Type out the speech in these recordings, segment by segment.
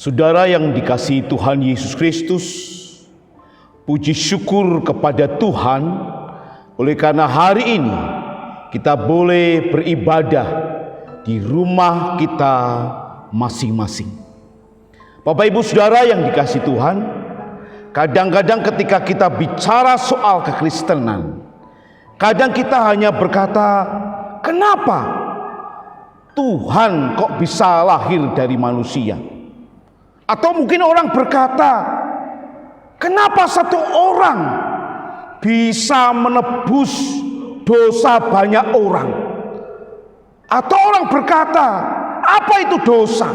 Saudara yang dikasihi Tuhan Yesus Kristus, puji syukur kepada Tuhan oleh karena hari ini kita boleh beribadah di rumah kita masing-masing. Bapak Ibu Saudara yang dikasihi Tuhan, kadang-kadang ketika kita bicara soal kekristenan, kadang kita hanya berkata, kenapa Tuhan kok bisa lahir dari manusia? Atau mungkin orang berkata, kenapa satu orang bisa menebus dosa banyak orang? Atau orang berkata, apa itu dosa?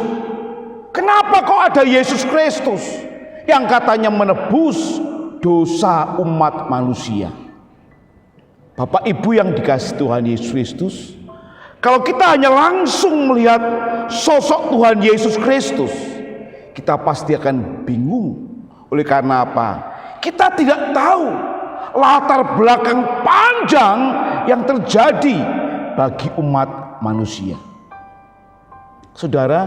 Kenapa kok ada Yesus Kristus yang katanya menebus dosa umat manusia? Bapak Ibu yang dikasihi Tuhan Yesus Kristus, kalau kita hanya langsung melihat sosok Tuhan Yesus Kristus, kita pasti akan bingung. Oleh karena apa? Kita tidak tahu latar belakang panjang yang terjadi bagi umat manusia. Saudara,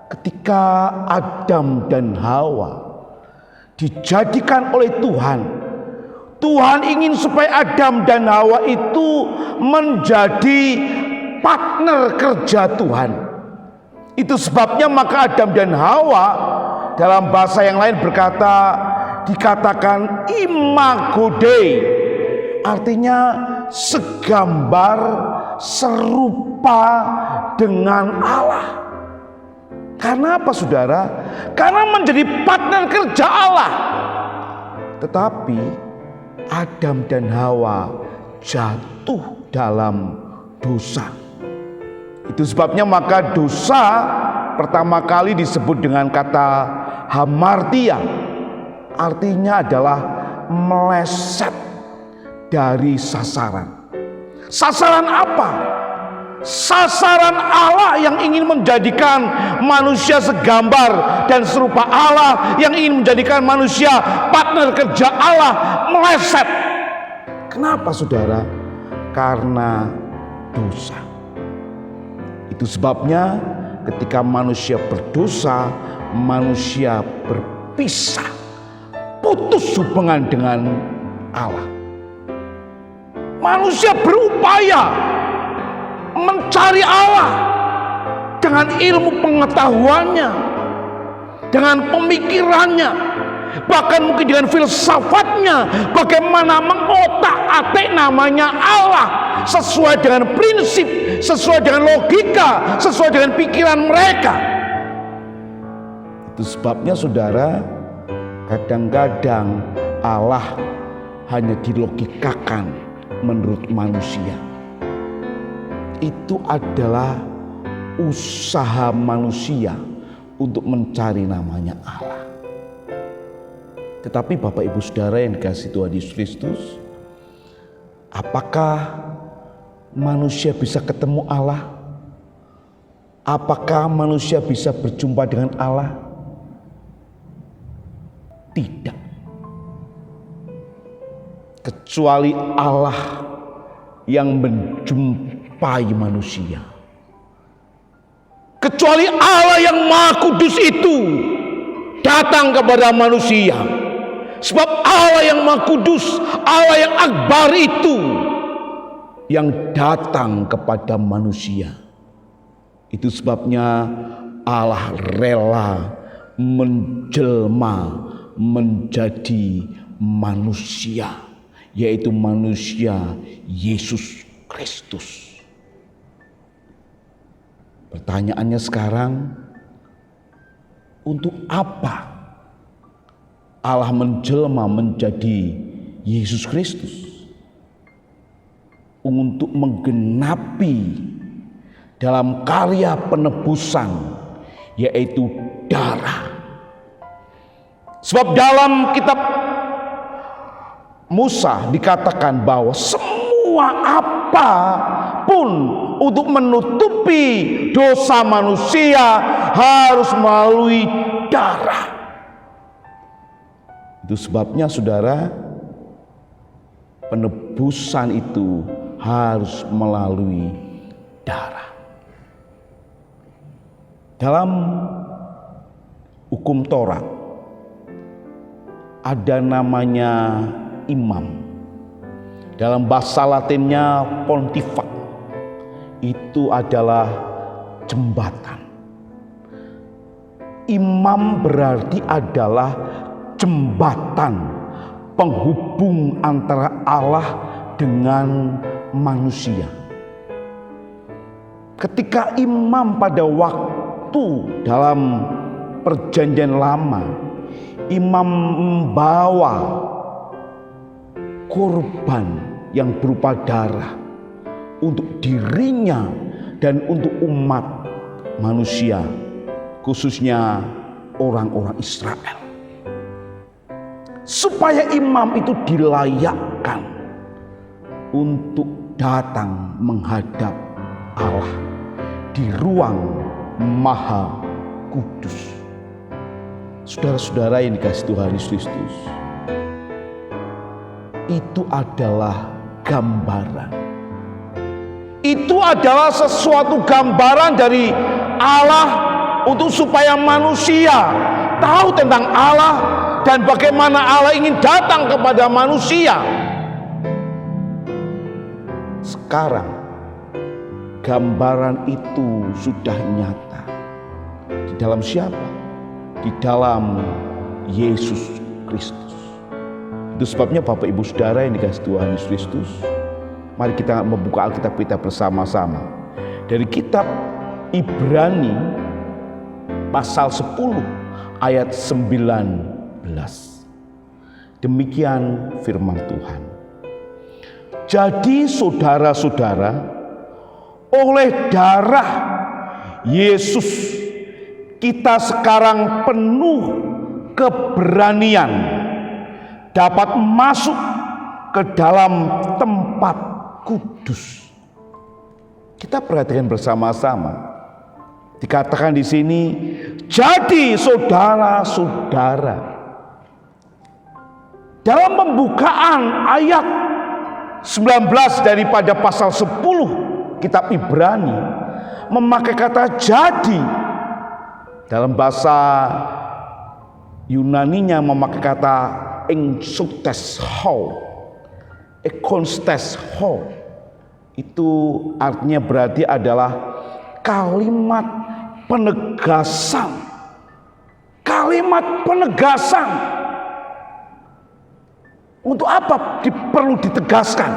ketika Adam dan Hawa dijadikan oleh Tuhan, Tuhan ingin supaya Adam dan Hawa itu menjadi partner kerja Tuhan. Itu sebabnya maka Adam dan Hawa dalam bahasa yang lain dikatakan imago Dei, artinya segambar serupa dengan Allah. Karena apa saudara? Karena menjadi partner kerja Allah. Tetapi Adam dan Hawa jatuh dalam dosa. Itu sebabnya maka dosa pertama kali disebut dengan kata hamartia. Artinya adalah meleset dari sasaran. Sasaran apa? Sasaran Allah yang ingin menjadikan manusia segambar dan serupa Allah, yang ingin menjadikan manusia partner kerja Allah, meleset. Kenapa saudara? Karena dosa. Itu sebabnya ketika manusia berdosa, manusia berpisah, putus hubungan dengan Allah. Manusia berupaya mencari Allah dengan ilmu pengetahuannya, dengan pemikirannya, bahkan mungkin dengan filsafatnya, bagaimana mengotak-atik namanya Allah sesuai dengan prinsip, sesuai dengan logika, sesuai dengan pikiran mereka. Itu sebabnya saudara, kadang-kadang Allah hanya dilogikakan menurut manusia. Itu adalah usaha manusia untuk mencari namanya Allah. Tetapi Bapak Ibu Saudara yang dikasihi Tuhan Yesus Kristus, apakah manusia bisa ketemu Allah? Apakah manusia bisa berjumpa dengan Allah? Tidak. Kecuali Allah yang menjumpai manusia. Kecuali Allah yang Maha Kudus itu datang kepada manusia. Sebab Allah yang Maha Kudus, Allah yang Akbar itu yang datang kepada manusia. Itu sebabnya Allah rela menjelma menjadi manusia, yaitu manusia Yesus Kristus. Pertanyaannya sekarang, untuk apa Allah menjelma menjadi Yesus Kristus? Untuk menggenapi dalam karya penebusan, yaitu darah. Sebab dalam kitab Musa dikatakan bahwa semua apapun untuk menutupi dosa manusia harus melalui darah. Itu sebabnya saudara, penebusan itu harus melalui darah. Dalam hukum Taurat ada namanya imam. Dalam bahasa Latinnya pontifex. Itu adalah jembatan. Imam berarti adalah jembatan penghubung antara Allah dengan manusia. Ketika imam pada waktu dalam perjanjian lama, imam membawa korban yang berupa darah untuk dirinya dan untuk umat manusia, khususnya orang-orang Israel. Supaya imam itu dilayakkan untuk datang menghadap Allah di ruang Maha Kudus. Saudara-saudara yang dikasihi Tuhan Yesus Kristus, itu adalah gambaran. Itu adalah sesuatu gambaran dari Allah untuk supaya manusia tahu tentang Allah dan bagaimana Allah ingin datang kepada manusia. Sekarang gambaran itu sudah nyata. Di dalam siapa? Di dalam Yesus Kristus. Itu sebabnya Bapak Ibu Saudara yang dikasihi Tuhan Yesus Kristus, mari kita membuka Alkitab kita bersama-sama. Dari kitab Ibrani pasal 10 ayat 19. Demikian firman Tuhan. Jadi saudara-saudara, oleh darah Yesus kita sekarang penuh keberanian dapat masuk ke dalam tempat kudus. Kita perhatikan bersama-sama. Dikatakan di sini, jadi saudara-saudara. Dalam pembukaan ayat 19 daripada pasal 10 kitab Ibrani memakai kata jadi. Dalam bahasa Yunaninya memakai kata enkostes ho. Itu artinya berarti adalah kalimat penegasan. Kalimat penegasan. Untuk apa perlu ditegaskan?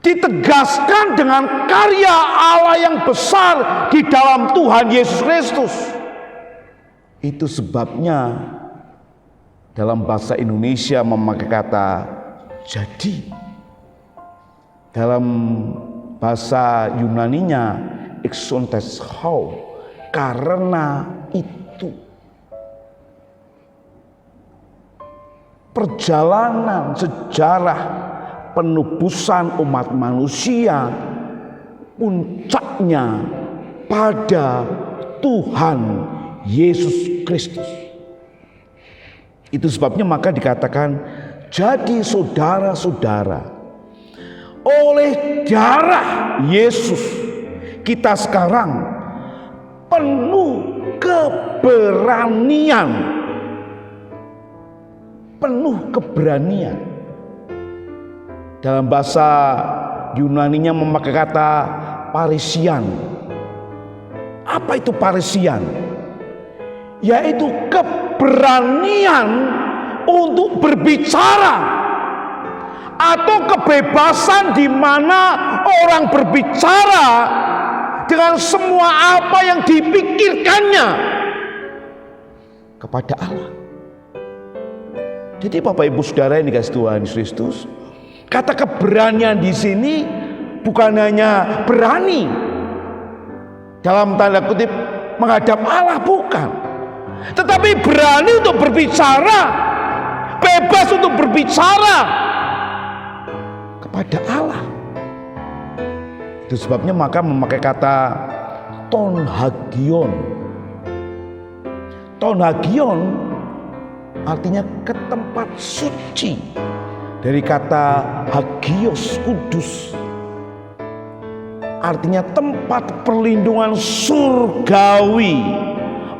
Ditegaskan dengan karya Allah yang besar di dalam Tuhan Yesus Kristus. Itu sebabnya dalam bahasa Indonesia memakai kata jadi. Dalam bahasa Yunaninya exontes ho, karena itu. Perjalanan sejarah penebusan umat manusia puncaknya pada Tuhan Yesus Kristus. Itu sebabnya maka dikatakan jadi saudara-saudara, oleh darah Yesus kita sekarang penuh keberanian. Penuh keberanian. Dalam bahasa Yunaninya memakai kata parisian. Apa itu parisian? Yaitu keberanian untuk berbicara atau kebebasan di mana orang berbicara dengan semua apa yang dipikirkannya kepada Allah. Jadi Bapak Ibu Saudara yang dikasihi Tuhan Yesus Kristus, kata keberanian di sini bukan hanya berani dalam tanda kutip menghadap Allah, bukan, tetapi berani untuk berbicara, bebas untuk berbicara kepada Allah. Itu sebabnya maka memakai kata tonhagion. Tonhagion artinya ke tempat suci, dari kata hagios, kudus, artinya tempat perlindungan surgawi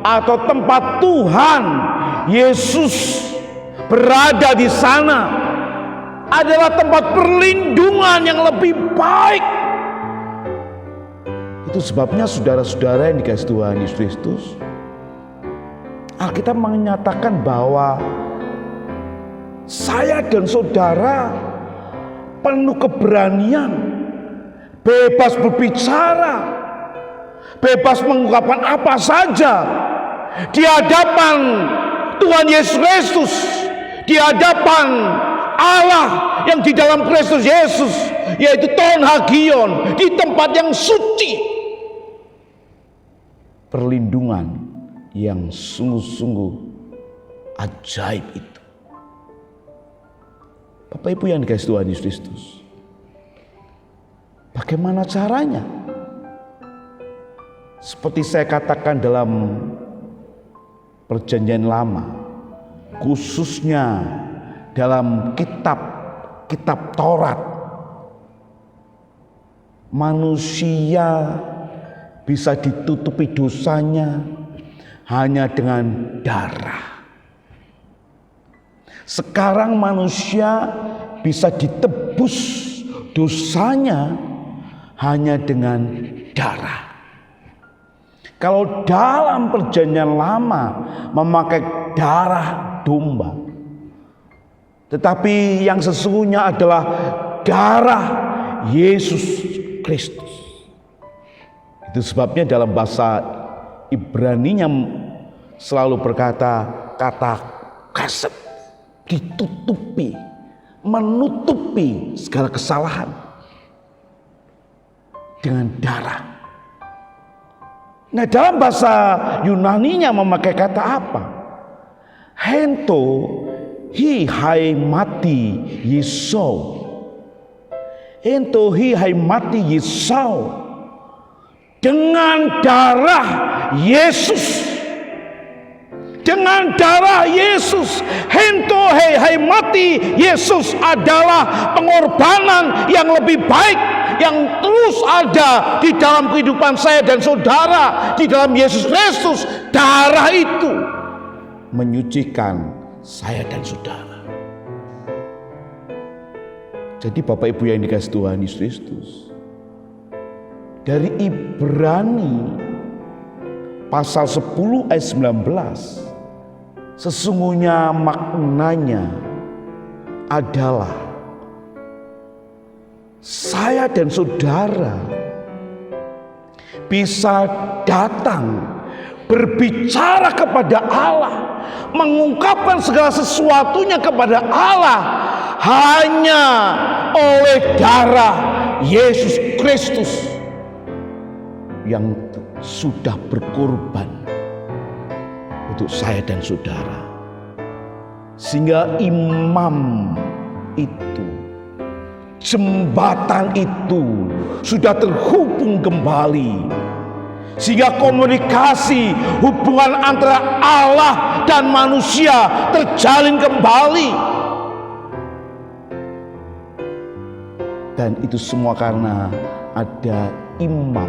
atau tempat Tuhan Yesus berada di sana adalah tempat perlindungan yang lebih baik. Itu sebabnya saudara-saudara yang dikasihi Tuhan Yesus Kristus, Alkitab menyatakan bahwa saya dan saudara penuh keberanian, bebas berbicara, bebas mengungkapkan apa saja di hadapan Tuhan Yesus Kristus, di hadapan Allah yang di dalam Kristus Yesus, yaitu Ton Hagion, di tempat yang suci. Perlindungan yang sungguh-sungguh ajaib itu. Bapak Ibu yang dikasihi Tuhan Yesus Kristus, bagaimana caranya? Seperti saya katakan dalam Perjanjian Lama, khususnya dalam kitab Taurat, manusia bisa ditutupi dosanya hanya dengan darah. Sekarang manusia bisa ditebus dosanya hanya dengan darah. Kalau dalam Perjanjian Lama memakai darah domba, tetapi yang sesungguhnya adalah darah Yesus Kristus. Itu sebabnya dalam bahasa Ibrani-nya selalu berkata kata kasep, ditutupi, menutupi segala kesalahan dengan darah. Nah, dalam bahasa Yunani-nya memakai kata apa? Hento hi hai mati Yesau. Hento hi hai mati Yesau. Dengan darah Yesus, dengan darah Yesus, hento hai mati Yesus adalah pengorbanan yang lebih baik yang terus ada di dalam kehidupan saya dan saudara di dalam Yesus Kristus. Darah itu menyucikan saya dan saudara. Jadi Bapak Ibu yang dikasihi Tuhan Yesus Kristus, dari Ibrani pasal 10 ayat 19, sesungguhnya maknanya adalah saya dan saudara bisa datang berbicara kepada Allah, mengungkapkan segala sesuatunya kepada Allah hanya oleh darah Yesus Kristus yang sudah berkorban untuk saya dan saudara. Sehingga imam itu, jembatan itu sudah terhubung kembali, sehingga komunikasi hubungan antara Allah dan manusia terjalin kembali. Dan itu semua karena ada imam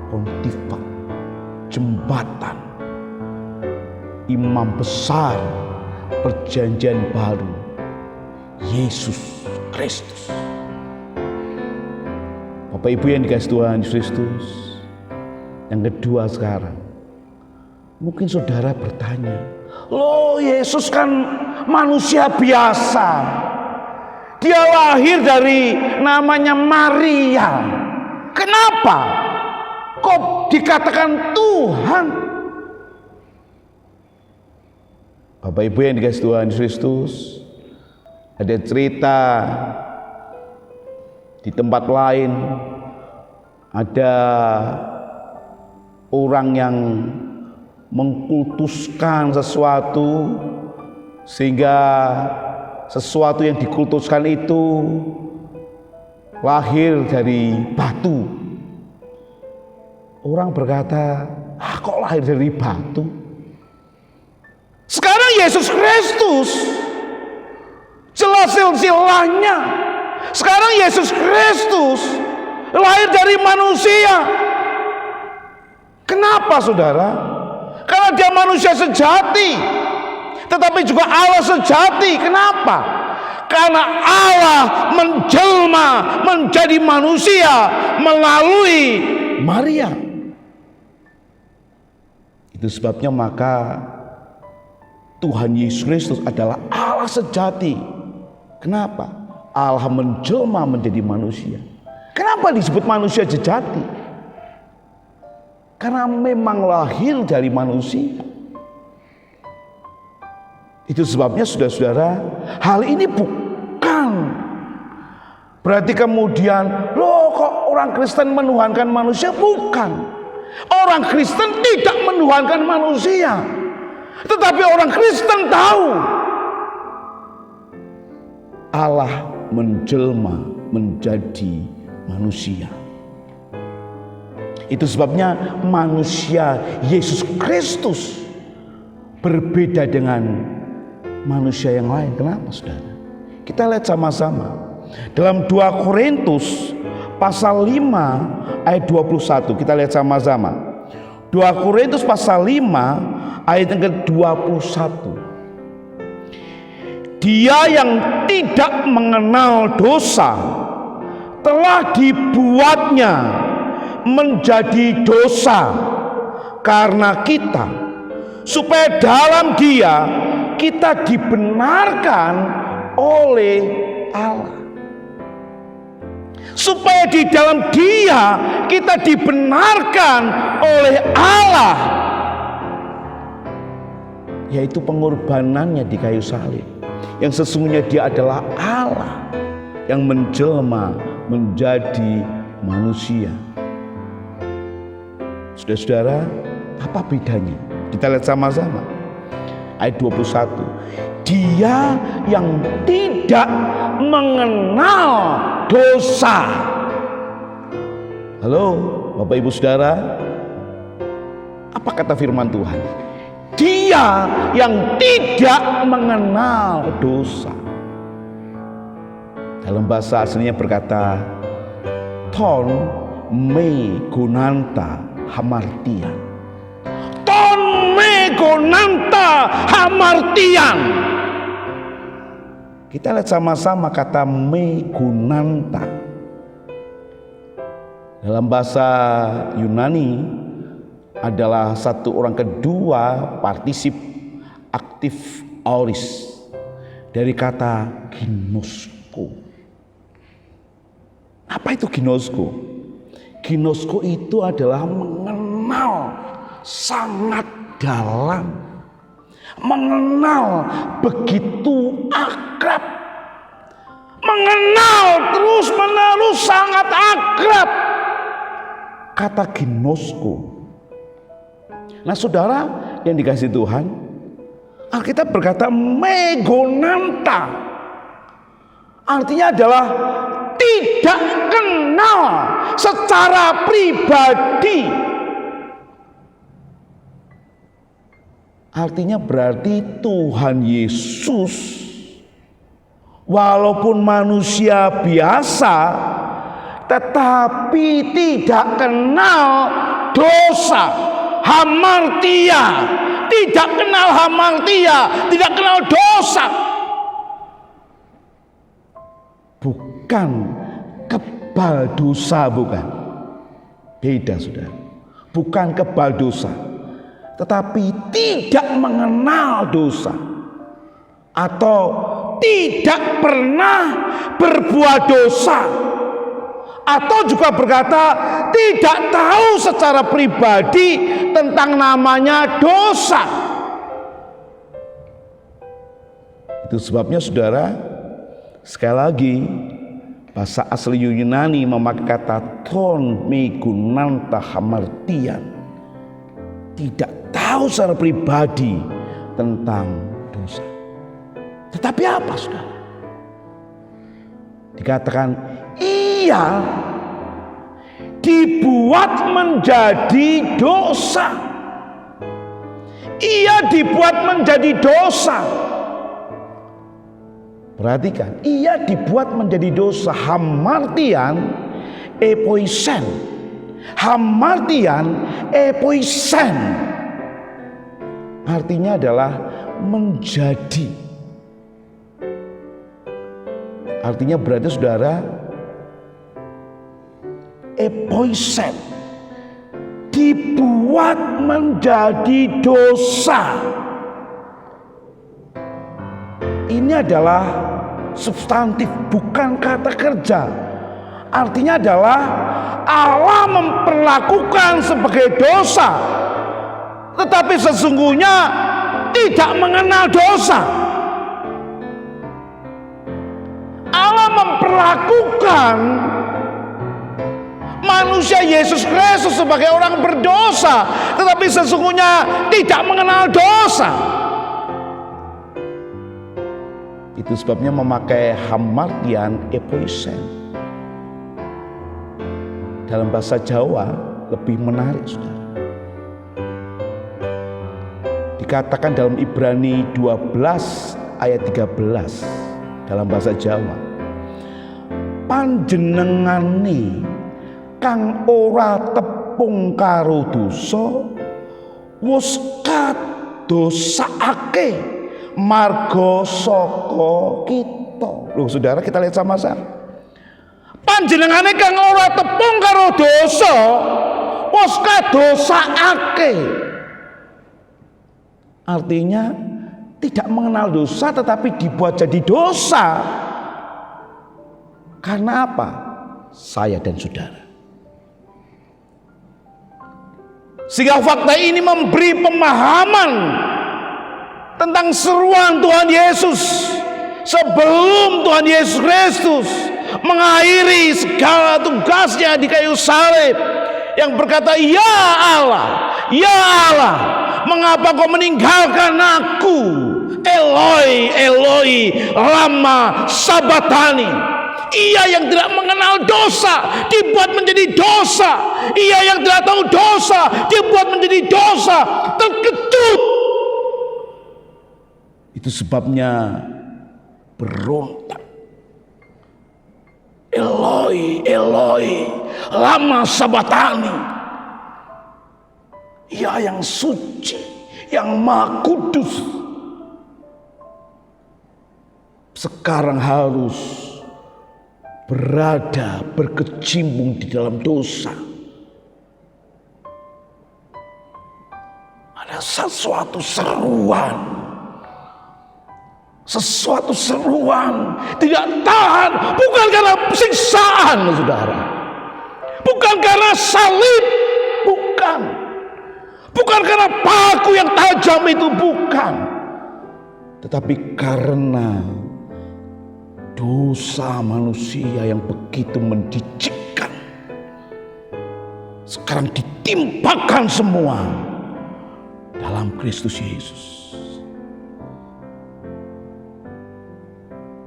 pontifik, jembatan, imam besar perjanjian baru, Yesus Kristus. Bapak Ibu yang dikasihi Tuhan Yesus Kristus, yang kedua sekarang, mungkin saudara bertanya, loh Yesus kan manusia biasa, dia lahir dari namanya Maria, kenapa kok dikatakan Tuhan? Bapak Ibu yang dikasihi Tuhan Yesus Kristus, ada cerita di tempat lain, ada orang yang mengkultuskan sesuatu, sehingga sesuatu yang dikultuskan itu lahir dari batu. Orang berkata, kok lahir dari batu? Sekarang Yesus Kristus jelas silsilahnya. Sekarang Yesus Kristus lahir dari manusia. Kenapa saudara? Karena dia manusia sejati, tetapi juga Allah sejati. Kenapa? Karena Allah menjelma menjadi manusia melalui Maria. Itu sebabnya maka Tuhan Yesus Kristus adalah Allah sejati. Kenapa? Allah menjelma menjadi manusia. Kenapa disebut manusia sejati? Karena memang lahir dari manusia. Itu sebabnya saudara-saudara, hal ini bukan berarti kemudian loh kok orang Kristen menuhankan manusia. Bukan. Orang Kristen tidak menuhankan manusia, tetapi orang Kristen tahu Allah menjelma menjadi manusia. Itu sebabnya manusia Yesus Kristus berbeda dengan manusia yang lain. Kenapa saudara? Kita lihat sama-sama dalam 2 Korintus pasal 5 ayat 21. Kita lihat sama-sama 2 Korintus pasal 5 ayat yang ke-21. Dia yang tidak mengenal dosa telah dibuatnya menjadi dosa karena kita, supaya dalam Dia kita dibenarkan oleh Allah. Supaya di dalam Dia kita dibenarkan oleh Allah, yaitu pengorbanannya di kayu salib, yang sesungguhnya Dia adalah Allah yang menjelma menjadi manusia. Saudara-saudara, apa bedanya? Kita lihat sama-sama ayat 21. Dia yang tidak mengenal dosa. Halo Bapak Ibu Saudara, apa kata firman Tuhan? Dia yang tidak mengenal dosa. Dalam bahasa aslinya berkata ton me gunanta hamartian. Ton me gunanta hamartian. Kita lihat sama-sama kata me gunanta. Dalam bahasa Yunani adalah satu orang kedua partisip aktif auris dari kata ginosko. Apa itu ginosko? Ginosko itu adalah mengenal sangat dalam, mengenal begitu akrab, mengenal terus menerus sangat akrab. Kata ginosko. Nah saudara yang dikasih Tuhan, Alkitab berkata megonanta, artinya adalah tidak kenal secara pribadi. Artinya berarti Tuhan Yesus walaupun manusia biasa, tetapi tidak kenal dosa, hamartia, tidak kenal hamartia, tidak kenal dosa. Bukan kebal dosa, bukan. Beda saudara. Bukan kebal dosa, tetapi tidak mengenal dosa, atau tidak pernah berbuat dosa, atau juga berkata tidak tahu secara pribadi tentang namanya dosa. Itu sebabnya saudara, sekali lagi bahasa asli Yunani memakai kata ton megunanta hamartian, tidak tahu secara pribadi tentang dosa. Tetapi apa saudara? Dikatakan ia dibuat menjadi dosa. Ia dibuat menjadi dosa. Perhatikan, ia dibuat menjadi dosa. Hamartian epoisen, Hamartian epoisen artinya adalah menjadi. Artinya berarti saudara, epoisen dibuat menjadi dosa. Ini adalah substantif, bukan kata kerja. Artinya adalah Allah memperlakukan sebagai dosa, tetapi sesungguhnya tidak mengenal dosa. Allah memperlakukan manusia Yesus Kristus sebagai orang berdosa, tetapi sesungguhnya tidak mengenal dosa. Itu sebabnya memakai hamartian epoisen. Dalam bahasa Jawa lebih menarik, saudara. Dikatakan dalam Ibrani 12 ayat 13 dalam bahasa Jawa, panjenengane kang ora tepung karo dosa wis kadosakake marga saka kita. Loh saudara, kita lihat sama-sama. Panjenengane kang ora tepung karo dosa wis kadosakake. Artinya tidak mengenal dosa tetapi dibuat jadi dosa. Karena apa? Saya dan saudara. Sehingga fakta ini memberi pemahaman tentang seruan Tuhan Yesus sebelum Tuhan Yesus Kristus mengakhiri segala tugasnya di kayu salib, yang berkata, ya Allah, mengapa kau meninggalkan aku? Eloi, Eloi, lama sabatani. Ia yang tidak mengenal dosa dibuat menjadi dosa. Ia yang tidak tahu dosa dibuat menjadi dosa. Terkejut. Itu sebabnya berontak. Eloi, Eloi, lama sabatani. Ia yang suci, yang maha kudus, sekarang harus berkecimpung di dalam dosa. Ada sesuatu seruan tidak tahan, bukan karena siksaan, saudara, bukan karena salib, bukan karena paku yang tajam itu, bukan, tetapi karena dosa manusia yang begitu mendicikkan, sekarang ditimpakan semua dalam Kristus Yesus.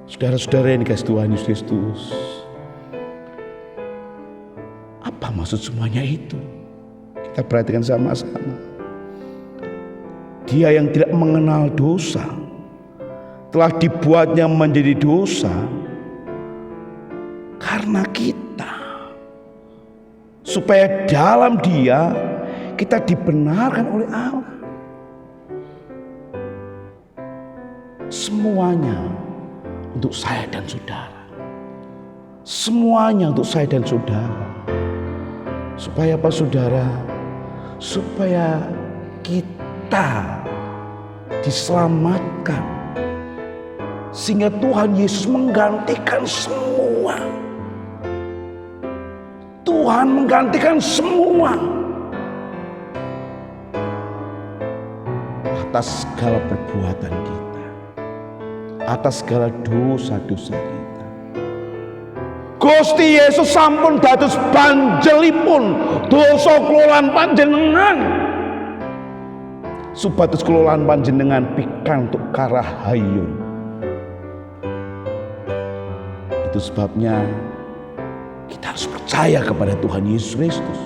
Saudara-saudara yang dikasihi Tuhan Yesus Kristus, apa maksud semuanya itu? Kita perhatikan sama-sama. Dia yang tidak mengenal dosa telah dibuatnya menjadi dosa karena kita, supaya dalam Dia kita dibenarkan oleh Allah. Semuanya untuk saya dan saudara. Semuanya untuk saya dan saudara. Supaya apa, saudara? Supaya kita diselamatkan, sehingga Tuhan Yesus menggantikan semua. Tuhan menggantikan semua atas segala perbuatan kita, atas segala dosa-dosa kita. Gusti Yesus sampun dados banjelipun dosa kelolaan panjenengan, supados kelolaan panjenengan pikantuk karahayun. Itu sebabnya kita harus percaya kepada Tuhan Yesus Kristus.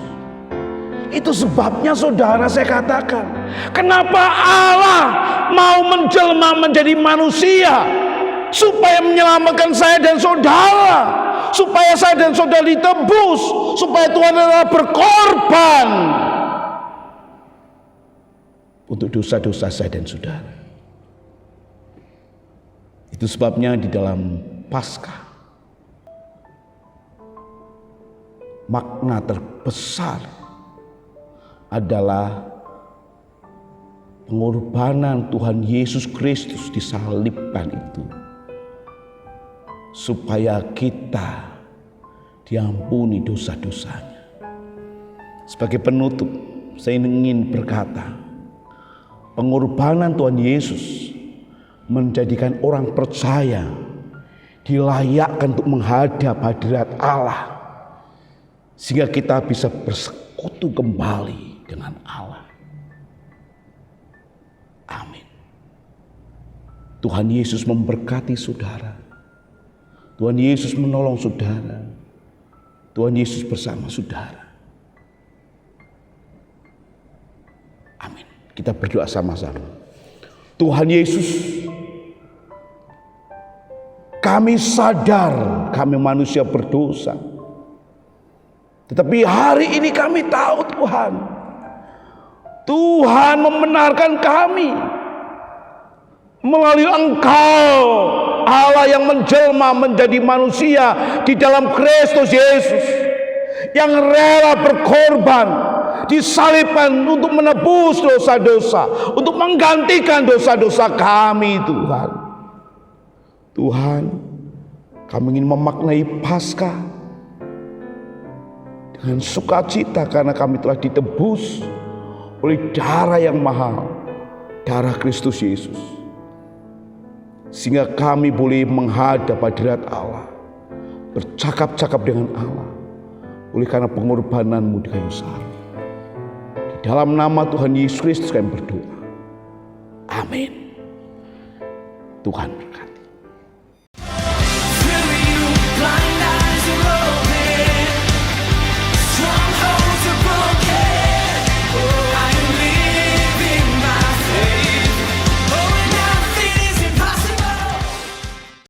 Itu sebabnya saudara, saya katakan, kenapa Allah mau menjelma menjadi manusia supaya menyelamatkan saya dan saudara, supaya saya dan saudara ditebus, supaya Tuhan adalah berkorban untuk dosa-dosa saya dan saudara. Itu sebabnya di dalam Paskah makna terbesar adalah pengorbanan Tuhan Yesus Kristus disalibkan itu, supaya kita diampuni dosa-dosanya. Sebagai penutup, saya ingin berkata, pengorbanan Tuhan Yesus menjadikan orang percaya dilayakkan untuk menghadap hadirat Allah, sehingga kita bisa bersekutu kembali dengan Allah. Amin. Tuhan Yesus memberkati saudara. Tuhan Yesus menolong saudara. Tuhan Yesus bersama saudara. Amin. Kita berdoa sama-sama. Tuhan Yesus, kami sadar kami manusia berdosa. Tetapi hari ini kami tahu Tuhan membenarkan kami melalui Engkau, Allah yang menjelma menjadi manusia di dalam Kristus Yesus, yang rela berkorban, disalibkan untuk menebus dosa-dosa, untuk menggantikan dosa-dosa kami. Tuhan, kami ingin memaknai Paskah dengan sukacita karena kami telah ditebus oleh darah yang mahal, darah Kristus Yesus, sehingga kami boleh menghadap hadirat Allah, bercakap-cakap dengan Allah oleh karena pengorbanan-Mu di kayu salib. Di dalam nama Tuhan Yesus Kristus kami berdoa. Amin. Tuhan berkati.